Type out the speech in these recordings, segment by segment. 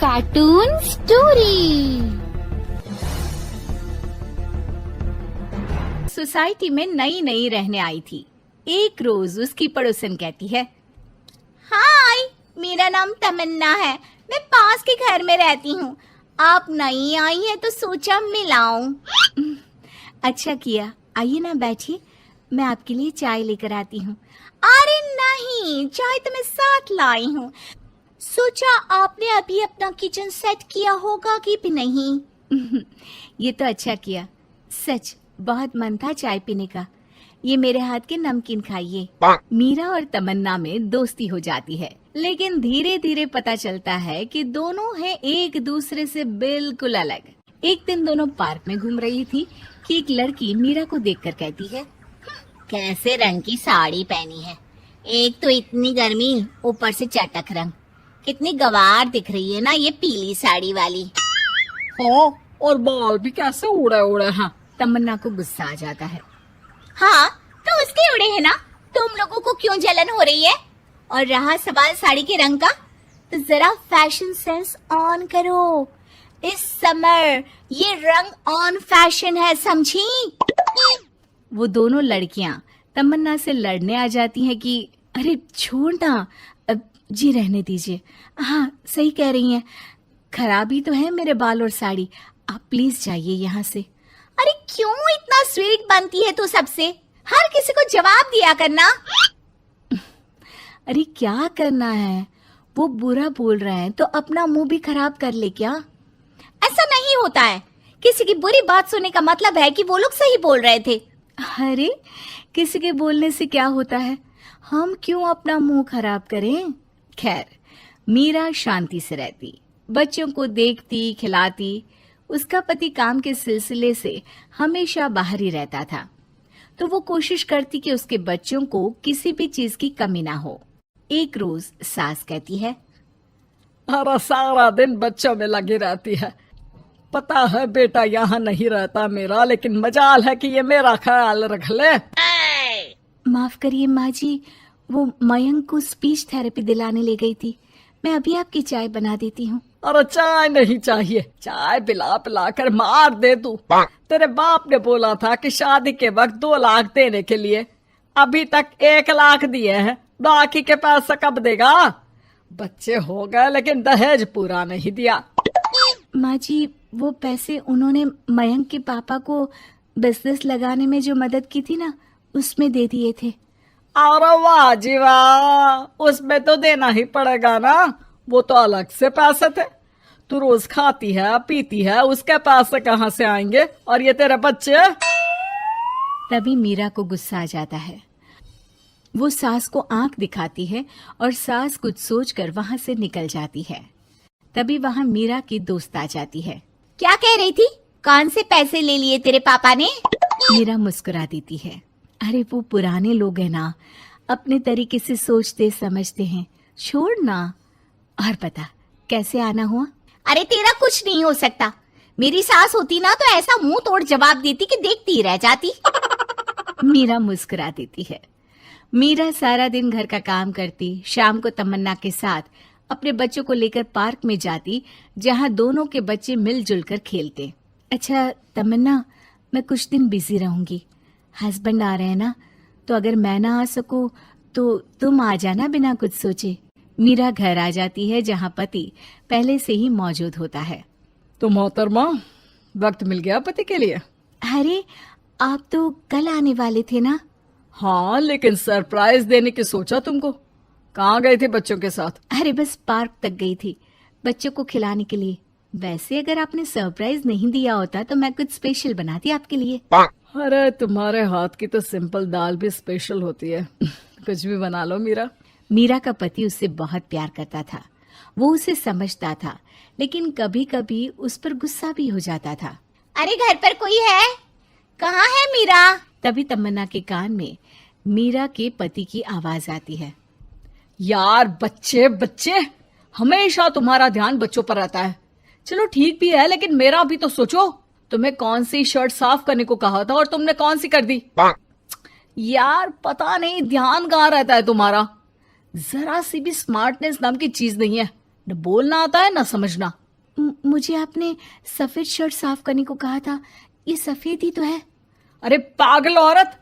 Cartoon story. Society में नई नई रहने आई थी। एक रोज उसकी पड़ोसन कहती है, हाय, मेरा नाम तमन्ना है, मैं पास के घर में रहती हूँ। आप नई आई हैं तो सोचा मिलाऊं। अच्छा किया, आइए ना बैठिए, मैं आपके लिए चाय लेकर आती हूँ। अरे नहीं, चाय तो मैं साथ लाई हूँ। सोचा आपने अभी अपना किचन सेट किया होगा कि भी नहीं। ये तो अच्छा किया, सच बहुत मन था चाय पीने का। ये मेरे हाथ के नमकीन खाइए। मीरा और तमन्ना में दोस्ती हो जाती है, लेकिन धीरे धीरे पता चलता है कि दोनों हैं एक दूसरे से बिल्कुल अलग। एक दिन दोनों पार्क में घूम रही थी कि एक लड़की मीरा को देखकर कहती है, कैसे रंग की साड़ी पहनी है, एक तो इतनी गर्मी, ऊपर से चटक रंग, कितनी गवार दिख रही है ना ये पीली साड़ी वाली। हाँ, और बाल भी कैसे उड़े उड़े हैं। तमन्ना को गुस्सा आ जाता है। हाँ, तो उसके उड़े हैं ना, तुम लोगों को क्यों जलन हो रही है? और रहा सवाल साड़ी के रंग का, तो जरा फैशन सेंस ऑन करो। इस समर ये रंग ऑन फैशन है, समझी? वो दोनों लड़कियां तमन्ना से लड़ने आ जाती हैं कि अरे छोड़ ना, जी रहने दीजिए। हाँ, सही कह रही हैं, खराबी तो है मेरे बाल और साड़ी, आप प्लीज जाइए यहाँ से। अरे क्यों इतना स्वीट बनती है तू सबसे? हर किसी को जवाब दिया करना। अरे क्या करना है, वो बुरा बोल रहे हैं तो अपना मुंह भी खराब कर ले क्या? ऐसा नहीं होता है, किसी की बुरी बात सुनने का मतलब है कि वो लोग सही बोल रहे थे। अरे किसी के बोलने से क्या होता है, हम क्यों अपना मुंह खराब करें? खैर, मीरा शांति से रहती, बच्चों को देखती खिलाती। उसका पति काम के सिलसिले से हमेशा बाहर ही रहता था, तो वो कोशिश करती कि उसके बच्चों को किसी भी चीज की कमी ना हो। एक रोज सास कहती है, अरे सारा दिन बच्चों में लगी रहती है। पता है बेटा यहाँ नहीं रहता मेरा, लेकिन मजाल है कि ये मेरा ख्याल रख ले। माफ करिए माँ जी, वो मयंक को स्पीच थेरेपी दिलाने ले गई थी, मैं अभी आपकी चाय बना देती हूँ। अरे चाय नहीं चाहिए, चाय पिला पिला कर मार दे तू। तेरे बाप ने बोला था कि शादी के वक्त 2 लाख देने के लिए, अभी तक 1 लाख दिए हैं, बाकी के पैसा कब देगा? बच्चे हो गए लेकिन दहेज पूरा नहीं दिया। माँ जी, वो पैसे उन्होंने मयंक के पापा को बिजनेस लगाने में जो मदद की थी ना, उसमें दे दिए थे। अरे वाह जी वाह, उसमें तो देना ही पड़ेगा ना, वो तो अलग से पैसे थे। तू रोज खाती है पीती है, उसके पैसे कहाँ से आएंगे? और ये तेरे बच्चे। तभी मीरा को गुस्सा आ जाता है। वो सास को आंख दिखाती है और सास कुछ सोचकर वहां से निकल जाती है। तभी वहां मीरा की दोस्त आ जाती है। क्या कह रही थी? कौन से पैसे ले लिए तेरे पापा ने? मीरा मुस्कुरा देती है। अरे वो पुराने लोग हैं ना, अपने तरीके से सोचते समझते हैं, छोड़ ना। और पता कैसे आना हुआ? अरे तेरा कुछ नहीं हो सकता, मेरी सास होती ना तो ऐसा मुंह तोड़ जवाब देती कि देखती रह जाती। मीरा मुस्कुरा देती है। मीरा सारा दिन घर का काम करती, शाम को तमन्ना के साथ अपने बच्चों को लेकर पार्क में जाती, जहां दोनों के बच्चे मिलजुल कर खेलते। अच्छा तमन्ना, मैं कुछ दिन बिजी रहूंगी, हस्बैंड आ रहे हैं ना, तो अगर मैं ना आ सकूं तो तुम आ जाना बिना कुछ सोचे। मीरा घर आ जाती है जहां पति पहले से ही मौजूद होता है। तो मोहतरमा, वक्त मिल गया पति के लिए? अरे आप तो कल आने वाले थे ना? हाँ, लेकिन सरप्राइज देने की सोचा तुमको। कहाँ गए थे बच्चों के साथ? अरे बस पार्क तक गई थी, बच्चों को खिलाने के लिए। वैसे अगर आपने सरप्राइज नहीं दिया होता तो मैं कुछ स्पेशल बनाती आपके लिए। अरे तुम्हारे हाथ की तो सिंपल दाल भी स्पेशल होती है। कुछ भी बना लो मीरा। मीरा का पति उससे बहुत प्यार करता था, वो उसे समझता था, लेकिन कभी कभी उस पर गुस्सा भी हो जाता था। अरे घर पर कोई है? कहाँ है मीरा? तभी तमन्ना के कान में मीरा के पति की आवाज आती है। यार बच्चे बच्चे, हमेशा तुम्हारा ध्यान बच्चों पर रहता है। चलो ठीक भी है, लेकिन मेरा भी तो सोचो। तुम्हें कौन सी शर्ट साफ करने को कहा था और तुमने कौन सी कर दी? यार पता नहीं ध्यान कहाँ रहता है तुम्हारा। जरा सी भी स्मार्टनेस नाम की चीज नहीं है। न बोलना आता है न समझना। मुझे आपने सफेद शर्ट साफ करने को कहा था, ये सफेद ही तो है। अरे पागल औरत,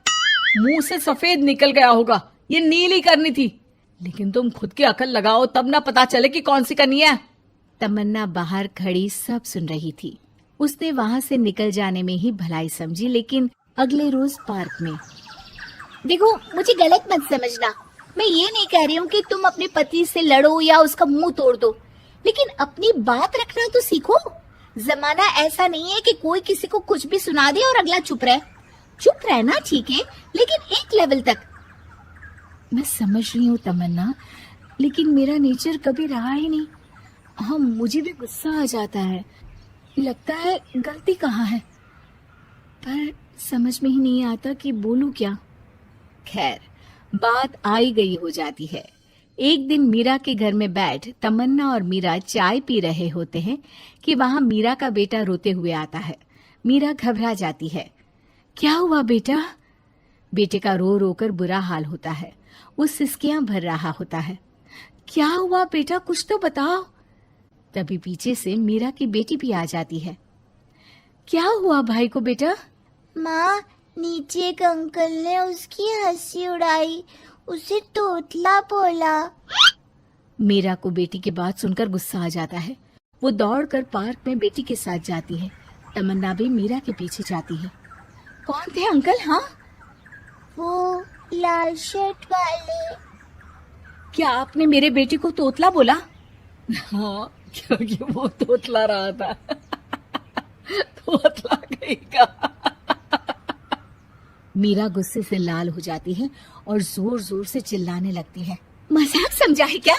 मुंह से सफेद निकल गया होगा, ये नीली करनी थी। लेकिन तुम खुद की अकल लगाओ तब ना पता चले कि कौन सी करनी है। तमन्ना बाहर खड़ी सब सुन रही थी। उसने वहां से निकल जाने में ही भलाई समझी, लेकिन अगले रोज पार्क में। देखो, मुझे गलत मत समझना, मैं ये नहीं कह रही हूँ कि तुम अपने पति से लड़ो या उसका मुंह तोड़ दो, लेकिन अपनी बात रखना तो सीखो। जमाना ऐसा नहीं है कि कोई किसी को कुछ भी सुना दे और अगला चुप रहे। चुप रहना ठीक है, लेकिन एक लेवल तक। मैं समझ रही हूँ तमन्ना, लेकिन मेरा नेचर कभी रहा ही नहीं। हाँ, मुझे भी गुस्सा आ जाता है, लगता है गलती कहाँ है, पर समझ में ही नहीं आता कि बोलूं क्या। खैर, बात आई गई हो जाती है। एक दिन मीरा के घर में बैठ तमन्ना और मीरा चाय पी रहे होते हैं कि वहां मीरा का बेटा रोते हुए आता है। मीरा घबरा जाती है। क्या हुआ बेटा? बेटे का रो रो कर बुरा हाल होता है। वो सिसकियां भर रहा होता है। क्या हुआ बेटा, कुछ तो बताओ। तभी पीछे से मीरा की बेटी भी आ जाती है। क्या हुआ भाई को बेटा? माँ, नीचे एक अंकल ने उसकी हंसी उड़ाई, उसे तोतला बोला। मीरा को बेटी की बात सुनकर गुस्सा आ जाता है। वो दौड़कर पार्क में बेटी के साथ जाती है। तमन्ना भी मीरा के पीछे जाती है। कौन थे अंकल? हाँ, वो लाल शर्ट वाले। क्या आपने मेरे बेटे को तोतला बोला? हाँ, क्योंकि वो तोतला रहा था। तोतला गई का। मीरा गुस्से से लाल हो जाती है और जोर जोर से चिल्लाने लगती है। मजाक समझा है क्या?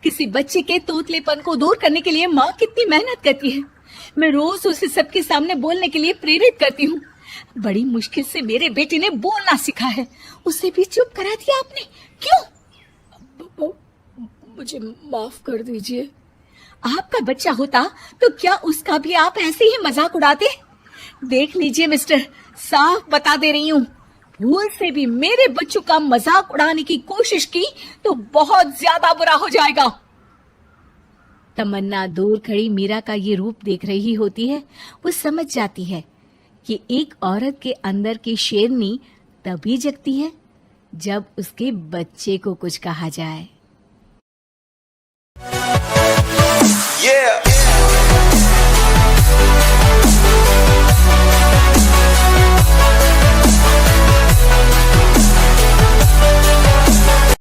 किसी बच्चे के तोतलेपन को दूर करने के लिए माँ कितनी मेहनत करती है। मैं रोज उसे सबके सामने बोलने के लिए प्रेरित करती हूँ। बड़ी मुश्किल से मेरे बेटे ने बोलना सीखा है, उसे भी चुप करा दिया आपने। क्यों? मुझे माफ कर दीजिए। आपका बच्चा होता तो क्या उसका भी आप ऐसे ही मजाक उड़ाते? देख लीजिए मिस्टर, साफ बता दे रही हूँ, भूल से भी मेरे बच्चों का मजाक उड़ाने की कोशिश की तो बहुत ज्यादा बुरा हो जाएगा। तमन्ना दूर खड़ी मीरा का ये रूप देख रही होती है। वो समझ जाती है कि एक औरत के अंदर की शेरनी तभी जगती है जब उसके बच्चे को कुछ कहा जाए। Yeah.